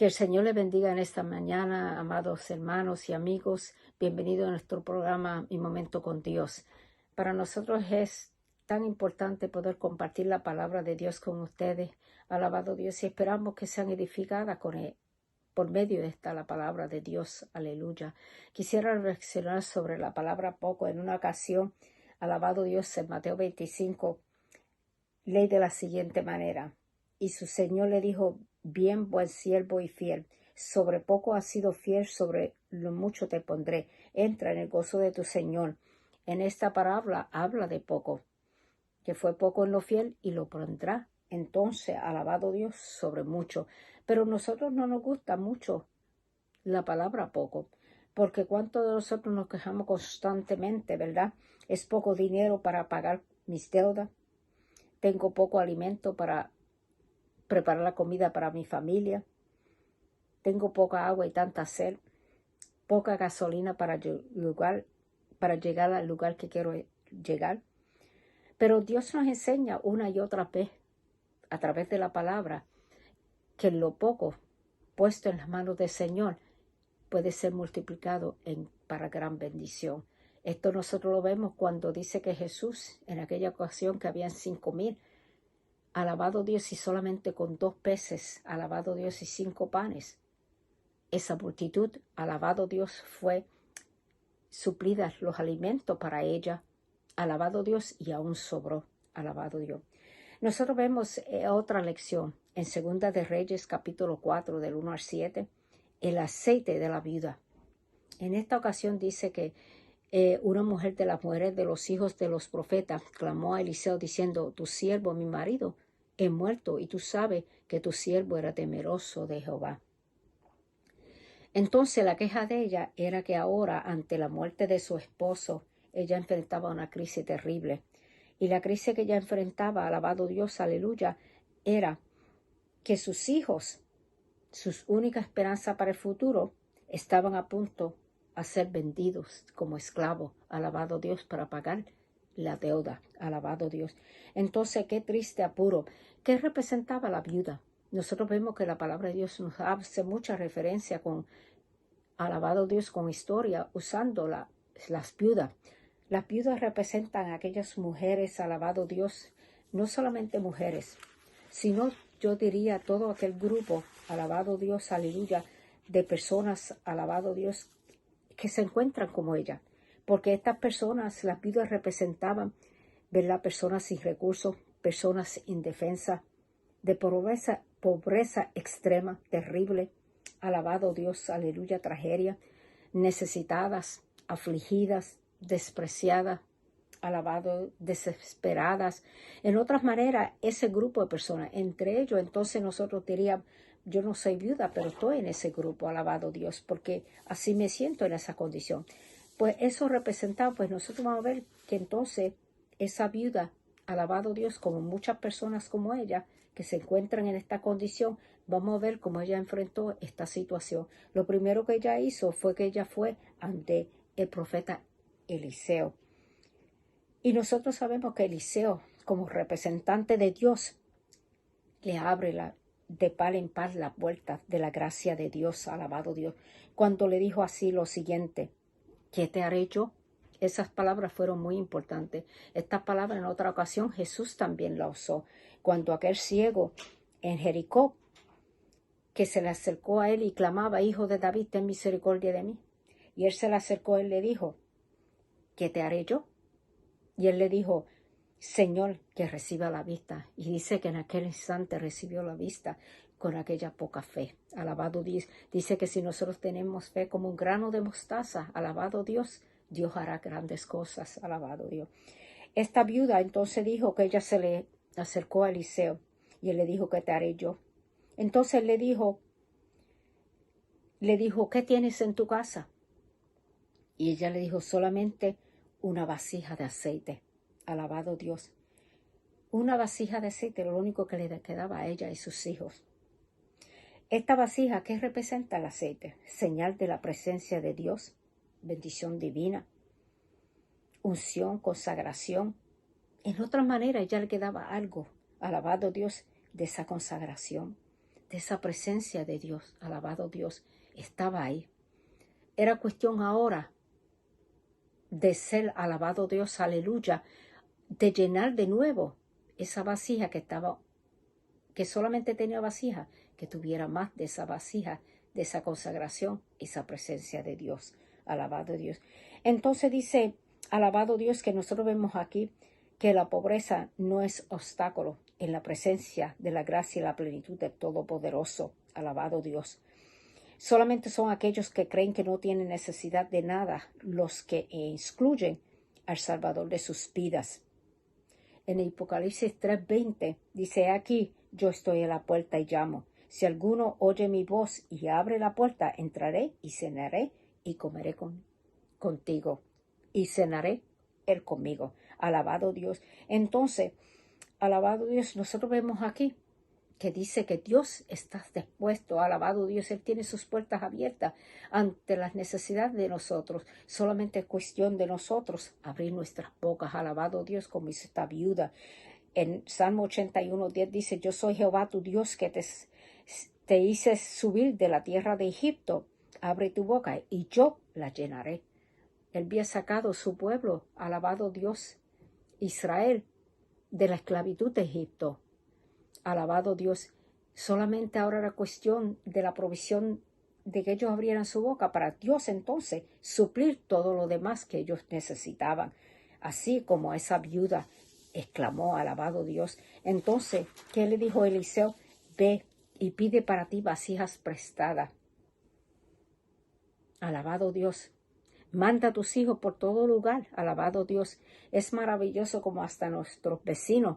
Que el Señor les bendiga en esta mañana, amados hermanos y amigos. Bienvenidos a nuestro programa Mi Momento con Dios. Para nosotros es tan importante poder compartir la palabra de Dios con ustedes. Alabado Dios, y esperamos que sean edificadas con él. Por medio de esta la palabra de Dios. Aleluya. Quisiera reflexionar sobre la palabra poco. En una ocasión, alabado Dios, en Mateo 25, ley de la siguiente manera. Y su Señor le dijo: bien, buen siervo y fiel, sobre poco has sido fiel, sobre lo mucho te pondré. Entra en el gozo de tu Señor. En esta parábola habla de poco, que fue poco en lo fiel y lo pondrá. Entonces, alabado Dios, sobre mucho. Pero a nosotros no nos gusta mucho la palabra poco, porque cuánto de nosotros nos quejamos constantemente, ¿verdad? Es poco dinero para pagar mis deudas. Tengo poco alimento para preparar la comida para mi familia. Tengo poca agua y tanta sed. Poca gasolina para llegar al lugar que quiero llegar. Pero Dios nos enseña una y otra vez, a través de la palabra, que lo poco puesto en las manos del Señor puede ser multiplicado para gran bendición. Esto nosotros lo vemos cuando dice que Jesús, en aquella ocasión que habían 5,000, alabado Dios, y solamente con 2 peces, alabado Dios, y 5 panes. Esa multitud, alabado Dios, fue suplidas los alimentos para ella, alabado Dios, y aún sobró, alabado Dios. Nosotros vemos otra lección en Segunda de Reyes, capítulo 4, del 1 al 7, el aceite de la viuda. En esta ocasión dice que una mujer de las mujeres de los hijos de los profetas clamó a Eliseo diciendo: tu siervo, mi marido, he muerto, y tú sabes que tu siervo era temeroso de Jehová. Entonces la queja de ella era que ahora, ante la muerte de su esposo, ella enfrentaba una crisis terrible. Y la crisis que ella enfrentaba, alabado Dios, aleluya, era que sus hijos, sus única esperanza para el futuro, estaban a punto a ser vendidos como esclavos, alabado Dios, para pagar la deuda, alabado Dios. Entonces, qué triste apuro. ¿Qué representaba la viuda? Nosotros vemos que la palabra de Dios nos hace mucha referencia con, alabado Dios, con historia, usando las viudas. Las viudas representan a aquellas mujeres, alabado Dios, no solamente mujeres, sino yo diría todo aquel grupo, alabado Dios, aleluya, de personas, alabado Dios, que se encuentran como ella. Porque estas personas, las viudas, representaban, ¿verdad?, personas sin recursos, personas indefensas, de pobreza extrema, terrible, alabado Dios, aleluya, tragedia, necesitadas, afligidas, despreciadas, alabado, desesperadas. En otras maneras, ese grupo de personas, entre ellos, entonces nosotros diríamos: yo no soy viuda, pero estoy en ese grupo, alabado Dios, porque así me siento en esa condición. Pues eso representaba, pues nosotros vamos a ver que entonces esa viuda, alabado Dios, como muchas personas como ella, que se encuentran en esta condición, vamos a ver cómo ella enfrentó esta situación. Lo primero que ella hizo fue que ella fue ante el profeta Eliseo. Y nosotros sabemos que Eliseo, como representante de Dios, le abre de par en par las puertas de la gracia de Dios, alabado Dios. Cuando le dijo así lo siguiente: ¿qué te haré yo? Esas palabras fueron muy importantes. Estas palabras en otra ocasión Jesús también la usó. Cuando aquel ciego en Jericó, que se le acercó a él y clamaba: hijo de David, ten misericordia de mí. Y él se le acercó, él le dijo: ¿qué te haré yo? Y él le dijo: Señor, que reciba la vista. Y dice que en aquel instante recibió la vista con aquella poca fe. Alabado Dios. Dice que si nosotros tenemos fe como un grano de mostaza, alabado Dios, Dios hará grandes cosas, alabado Dios. Esta viuda entonces dijo que ella se le acercó a Eliseo y él le dijo: ¿qué te haré yo? Entonces él le dijo, ¿qué tienes en tu casa? Y ella le dijo: solamente una vasija de aceite. Alabado Dios. Una vasija de aceite, lo único que le quedaba a ella y sus hijos. Esta vasija, ¿qué representa el aceite? Señal de la presencia de Dios, bendición divina, unción, consagración. En otra manera, ya le quedaba algo, alabado Dios, de esa consagración, de esa presencia de Dios. Alabado Dios, estaba ahí. Era cuestión ahora de ser, alabado Dios, aleluya, de llenar de nuevo esa vasija que solamente tenía vasija, que tuviera más de esa vasija, de esa consagración, esa presencia de Dios. Alabado Dios. Entonces dice, alabado Dios, que nosotros vemos aquí que la pobreza no es obstáculo en la presencia de la gracia y la plenitud del Todopoderoso. Alabado Dios. Solamente son aquellos que creen que no tienen necesidad de nada los que excluyen al Salvador de sus vidas. En Apocalipsis 3:20 dice, aquí yo estoy a la puerta y llamo. Si alguno oye mi voz y abre la puerta, entraré y cenaré y comeré contigo. Y cenaré él conmigo. Alabado Dios. Entonces, alabado Dios, nosotros vemos aquí que dice que Dios está dispuesto, alabado Dios, Él tiene sus puertas abiertas ante las necesidades de nosotros. Solamente es cuestión de nosotros abrir nuestras bocas, alabado Dios, como hizo esta viuda. En Salmo 81:10 dice, yo soy Jehová tu Dios que te hice subir de la tierra de Egipto. Abre tu boca y yo la llenaré. Él había sacado su pueblo, alabado Dios, Israel, de la esclavitud de Egipto. Alabado Dios. Solamente ahora era cuestión de la provisión de que ellos abrieran su boca para Dios entonces suplir todo lo demás que ellos necesitaban. Así como esa viuda exclamó, alabado Dios. Entonces, ¿qué le dijo Eliseo? Ve y pide para ti vasijas prestadas. Alabado Dios. Manda a tus hijos por todo lugar. Alabado Dios. Es maravilloso como hasta nuestros vecinos,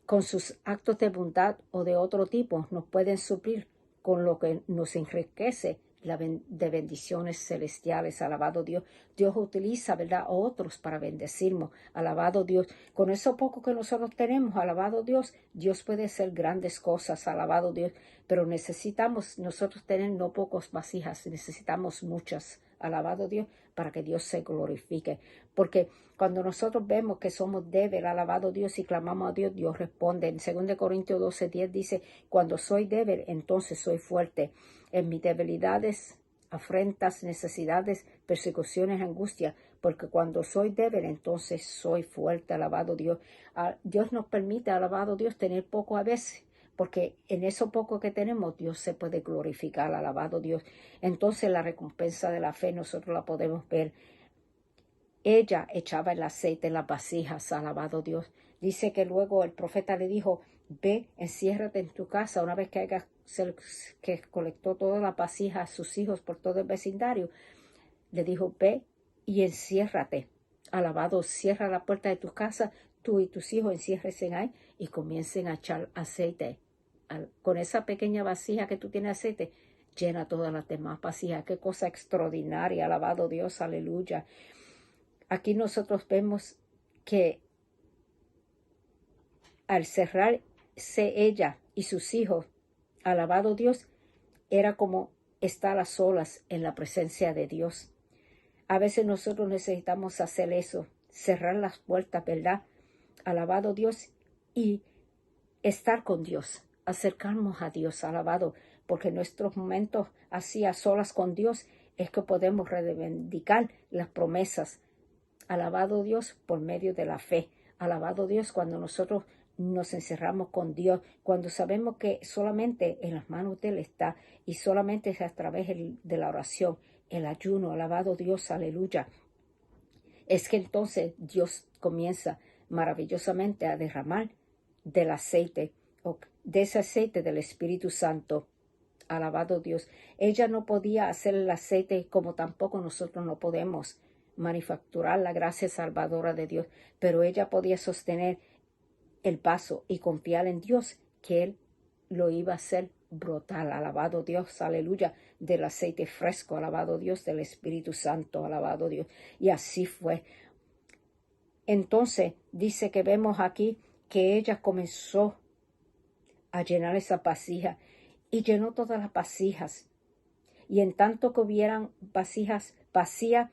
con sus actos de bondad o de otro tipo, nos pueden suplir con lo que nos enriquece de bendiciones celestiales. Alabado Dios. Dios utiliza, ¿verdad?, a otros para bendecirnos. Alabado Dios. Con eso poco que nosotros tenemos, alabado Dios, Dios puede hacer grandes cosas. Alabado Dios. Pero necesitamos nosotros tener no pocas vasijas, necesitamos muchas. Alabado Dios, para que Dios se glorifique. Porque cuando nosotros vemos que somos débiles, alabado Dios, y clamamos a Dios, Dios responde. En 2 Corintios 12:10 dice, cuando soy débil, entonces soy fuerte. En mis debilidades, afrentas, necesidades, persecuciones, angustia, porque cuando soy débil, entonces soy fuerte, alabado Dios. Dios nos permite, alabado Dios, tener poco a veces, porque en eso poco que tenemos, Dios se puede glorificar, alabado Dios. Entonces la recompensa de la fe nosotros la podemos ver. Ella echaba el aceite en las vasijas, alabado Dios. Dice que luego el profeta le dijo, ve, enciérrate en tu casa. Una vez que colectó todas las vasijas a sus hijos por todo el vecindario, le dijo, ve y enciérrate. Alabado, cierra la puerta de tu casa, tú y tus hijos enciérrense ahí y comiencen a echar aceite. Con esa pequeña vasija que tú tienes aceite, llena todas las demás vasijas. Qué cosa extraordinaria, alabado Dios, aleluya. Aquí nosotros vemos que al cerrarse ella y sus hijos, alabado Dios, era como estar a solas en la presencia de Dios. A veces nosotros necesitamos hacer eso, cerrar las puertas, ¿verdad? Alabado Dios, y estar con Dios, acercarnos a Dios, alabado, porque en nuestros momentos así a solas con Dios es que podemos reivindicar las promesas. Alabado Dios por medio de la fe. Alabado Dios cuando nosotros nos encerramos con Dios, cuando sabemos que solamente en las manos de Él está y solamente es a través de la oración, el ayuno. Alabado Dios, aleluya. Es que entonces Dios comienza maravillosamente a derramar del aceite, o de ese aceite del Espíritu Santo. Alabado Dios. Ella no podía hacer el aceite como tampoco nosotros no podemos manufacturar la gracia salvadora de Dios, pero ella podía sostener el vaso y confiar en Dios que Él lo iba a hacer brotar. Alabado Dios, aleluya, del aceite fresco, alabado Dios, del Espíritu Santo, alabado Dios. Y así fue. Entonces dice que vemos aquí que ella comenzó a llenar esa vasija y llenó todas las vasijas. Y en tanto que hubieran vasijas vacías,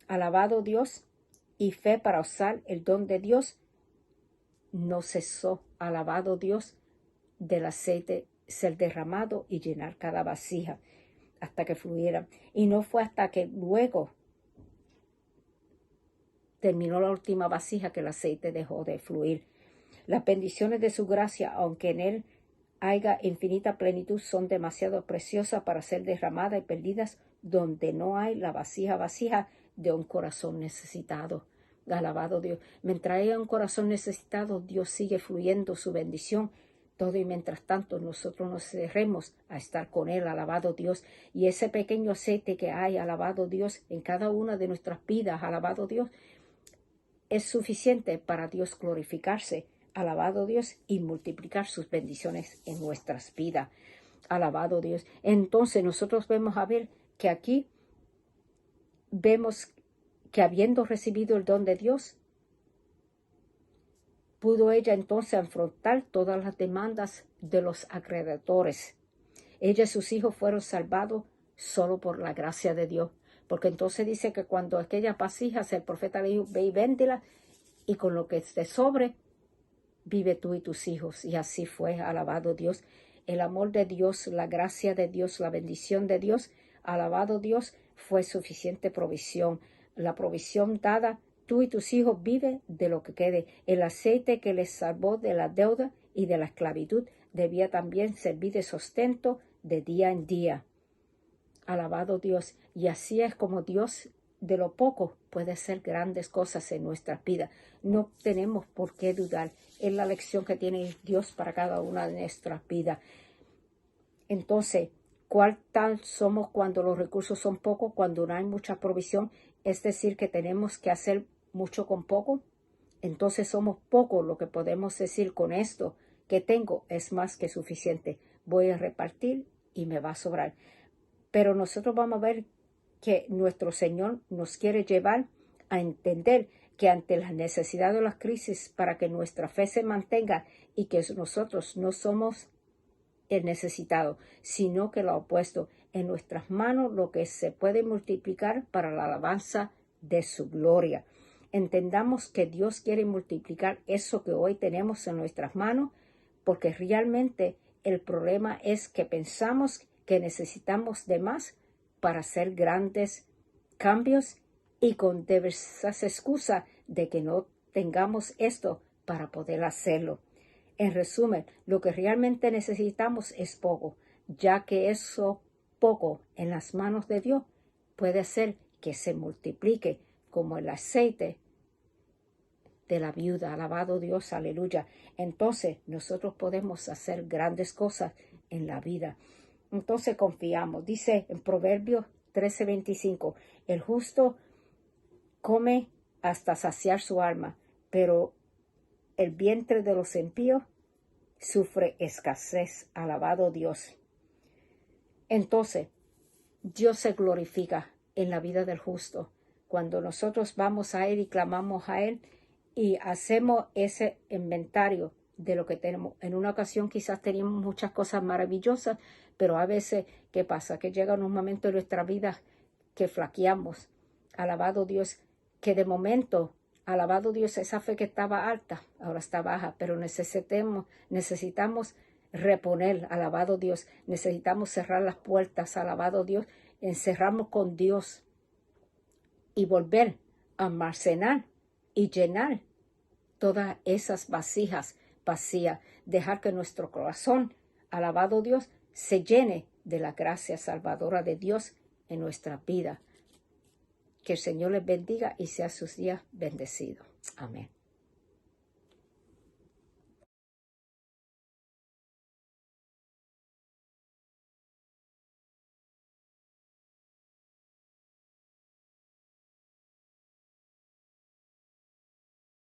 alabado Dios, y fe para usar el don de Dios, no cesó, alabado Dios, del aceite ser derramado y llenar cada vasija hasta que fluyera. Y no fue hasta que luego terminó la última vasija que el aceite dejó de fluir. Las bendiciones de su gracia, aunque en él haya infinita plenitud, son demasiado preciosas para ser derramadas y perdidas donde no hay la vasija de un corazón necesitado. Alabado Dios. Mientras haya un corazón necesitado, Dios sigue fluyendo su bendición. Todo y mientras tanto nosotros nos cerremos a estar con Él, alabado Dios. Y ese pequeño aceite que hay, alabado Dios, en cada una de nuestras vidas, alabado Dios, es suficiente para Dios glorificarse, alabado Dios, y multiplicar sus bendiciones en nuestras vidas. Alabado Dios. Entonces nosotros vemos a ver que aquí vemos que habiendo recibido el don de Dios, pudo ella entonces afrontar todas las demandas de los acreedores. Ella y sus hijos fueron salvados solo por la gracia de Dios. Porque entonces dice que cuando aquellas vasijas, el profeta le dijo, ve y véndela, y con lo que te sobre, vive tú y tus hijos. Y así fue, alabado Dios. El amor de Dios, la gracia de Dios, la bendición de Dios, alabado Dios, fue suficiente provisión. La provisión dada, tú y tus hijos vive de lo que quede. El aceite que les salvó de la deuda y de la esclavitud debía también servir de sustento de día en día. Alabado Dios. Y así es como Dios de lo poco puede hacer grandes cosas en nuestras vidas. No tenemos por qué dudar. Es la lección que tiene Dios para cada una de nuestras vidas. Entonces, ¿cuál tal somos cuando los recursos son pocos, cuando no hay mucha provisión? Es decir, que tenemos que hacer mucho con poco. Entonces somos pocos lo que podemos decir con esto que tengo es más que suficiente. Voy a repartir y me va a sobrar. Pero nosotros vamos a ver que nuestro Señor nos quiere llevar a entender que ante las necesidades de las crisis, para que nuestra fe se mantenga y que nosotros no somos el necesitado, sino que lo opuesto, en nuestras manos lo que se puede multiplicar para la alabanza de su gloria. Entendamos que Dios quiere multiplicar eso que hoy tenemos en nuestras manos, porque realmente el problema es que pensamos que necesitamos de más para hacer grandes cambios y con diversas excusas de que no tengamos esto para poder hacerlo. En resumen, lo que realmente necesitamos es poco, ya que eso poco en las manos de Dios puede hacer que se multiplique como el aceite de la viuda. Alabado Dios, aleluya. Entonces nosotros podemos hacer grandes cosas en la vida. Entonces confiamos. Dice en Proverbios 13:25, el justo come hasta saciar su alma, pero el vientre de los impíos sufre escasez. Alabado Dios. Entonces, Dios se glorifica en la vida del justo. Cuando nosotros vamos a Él y clamamos a Él y hacemos ese inventario de lo que tenemos. En una ocasión quizás teníamos muchas cosas maravillosas, pero a veces, ¿qué pasa? Que llega un momento en nuestra vida que flaqueamos. Alabado Dios, que de momento, alabado Dios, esa fe que estaba alta, ahora está baja, pero necesitamos reponer, alabado Dios, necesitamos cerrar las puertas, alabado Dios, encerrarnos con Dios y volver a almacenar y llenar todas esas vasijas vacías, dejar que nuestro corazón, alabado Dios, se llene de la gracia salvadora de Dios en nuestra vida. Que el Señor les bendiga y sea sus días bendecidos. Amén.